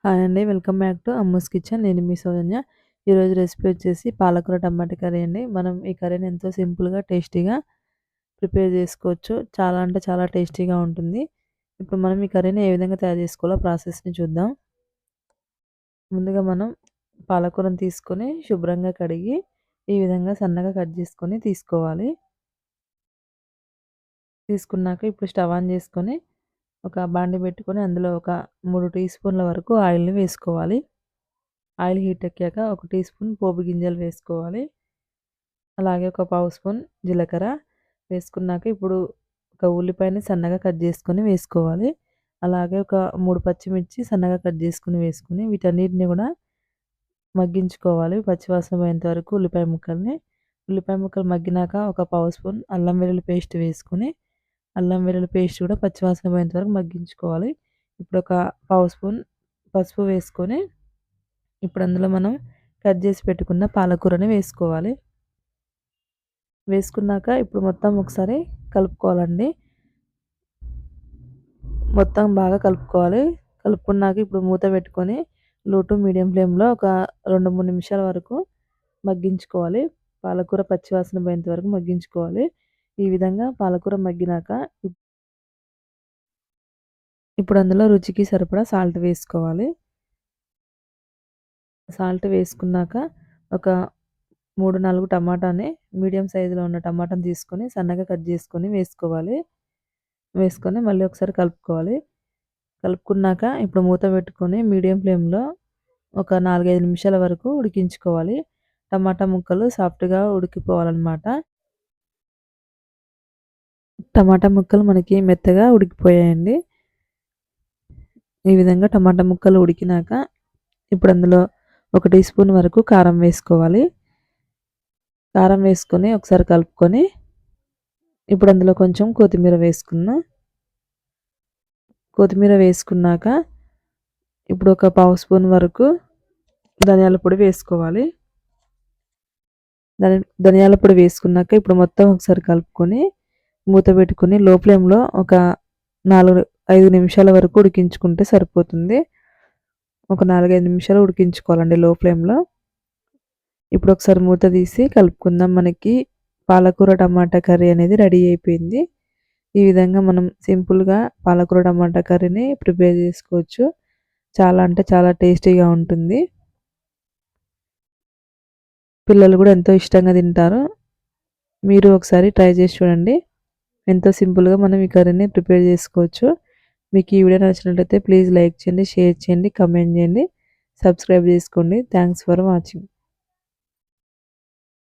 Hi అండి. Welcome back to Ammu's kitchen. నేను మీ సౌజన్య. ఈరోజు రెసిపీ వచ్చేసి పాలకూర టమాటా కర్రీ అండి. మనం ఈ కర్రీని ఎంతో సింపుల్‌గా, టేస్టీగా ప్రిపేర్ చేసుకోవచ్చు. చాలా అంటే చాలా టేస్టీగా ఉంటుంది. ఇప్పుడు మనం ఈ కర్రీని ఏ విధంగా తయారు చేసుకోవాలో ప్రాసెస్‌ని చూద్దాం. ముందుగా మనం పాలకూరను తీసుకొని శుభ్రంగా కడిగి ఈ విధంగా సన్నగా కట్ చేసుకొని తీసుకోవాలి. తీసుకున్నాక ఇప్పుడు స్టవ్ ఆన్ చేసుకొని ఒక బాండీ పెట్టుకొని అందులో ఒక 3 టీ స్పూన్ల వరకు ఆయిల్‌ని వేసుకోవాలి. ఆయిల్ హీట్ ఎక్కాక ఒక టీ స్పూన్ పోపు గింజలు వేసుకోవాలి. అలాగే ఒక పావు స్పూన్ జీలకర్ర వేసుకున్నాక ఇప్పుడు ఒక ఉల్లిపాయని సన్నగా కట్ చేసుకొని వేసుకోవాలి. అలాగే ఒక 3 పచ్చిమిర్చి సన్నగా కట్ చేసుకొని వేసుకొని వీటన్నిటిని కూడా మగ్గించుకోవాలి. పచ్చివాసన పోయేంత వరకు ఉల్లిపాయ ముక్కల్ని. ఉల్లిపాయ ముక్కలు మగ్గినాక ఒక పావు స్పూన్ అల్లం వెల్లుల్లి పేస్ట్ వేసుకొని అల్లం వెల్లుల్లి పేస్ట్ కూడా పచ్చివాసన పోయేంత వరకు మగ్గించుకోవాలి. ఇప్పుడు ఒక పావు స్పూన్ పసుపు వేసుకొని ఇప్పుడు అందులో మనం కట్ చేసి పెట్టుకున్న పాలకూరని వేసుకోవాలి. వేసుకున్నాక ఇప్పుడు మొత్తం ఒకసారి కలుపుకోవాలండి. మొత్తం బాగా కలుపుకోవాలి. కలుపుకున్నాక ఇప్పుడు మూత పెట్టుకొని లో టు మీడియం ఫ్లేమ్‌లో ఒక 2, 3 నిమిషాల వరకు మగ్గించుకోవాలి. పాలకూర పచ్చివాసన పోయేంత వరకు మగ్గించుకోవాలి. ఈ విధంగా పాలకూర మగ్గినాక ఇప్పుడు అందులో రుచికి సరిపడా సాల్ట్ వేసుకోవాలి. సాల్ట్ వేసుకున్నాక ఒక 3, 4 టమాటాని మీడియం సైజులో ఉన్న టమాటాని తీసుకొని సన్నగా కట్ చేసుకొని వేసుకోవాలి. వేసుకొని మళ్ళీ ఒకసారి కలుపుకోవాలి. కలుపుకున్నాక ఇప్పుడు మూత పెట్టుకొని మీడియం ఫ్లేమ్‌లో ఒక 4, 5 నిమిషాల వరకు ఉడికించుకోవాలి. టమాటా ముక్కలు సాఫ్ట్‌గా ఉడికిపోవాలన్నమాట. టమాటా ముక్కలు మనకి మెత్తగా ఉడికిపోయాయండి. ఈ విధంగా టమాటా ముక్కలు ఉడికినాక ఇప్పుడు అందులో ఒక టీ స్పూన్ వరకు కారం వేసుకోవాలి. కారం వేసుకొని ఒకసారి కలుపుకొని ఇప్పుడు అందులో కొంచెం కొత్తిమీర వేసుకున్నాక ఇప్పుడు ఒక పావు స్పూన్ వరకు ధనియాల పొడి వేసుకోవాలి. ధనియాల పొడి వేసుకున్నాక ఇప్పుడు మొత్తం ఒకసారి కలుపుకొని మూత పెట్టుకొని లో ఫ్లేమ్‌లో ఒక 4, 5 నిమిషాల వరకు ఉడికించుకుంటే సరిపోతుంది. ఒక 4, 5 నిమిషాలు ఉడికించుకోవాలండి లో ఫ్లేమ్‌లో. ఇప్పుడు ఒకసారి మూత తీసి కలుపుకుందాం. మనకి పాలకూర టమాటా కర్రీ అనేది రెడీ అయిపోయింది. ఈ విధంగా మనం సింపుల్‌గా పాలకూర టమాటా కర్రీని ప్రిపేర్ చేసుకోవచ్చు. చాలా అంటే చాలా టేస్టీగా ఉంటుంది. పిల్లలు కూడా ఎంతో ఇష్టంగా తింటారు. మీరు ఒకసారి ట్రై చేసి చూడండి. ఎంతో సింపుల్‌గా మనం ఈ కర్రీని ప్రిపేర్ చేసుకోవచ్చు. మీకు ఈ వీడియో నచ్చినట్లయితే ప్లీజ్ లైక్ చేయండి, షేర్ చేయండి, కామెంట్ చేయండి, సబ్స్క్రైబ్ చేసుకోండి. Thanks for watching.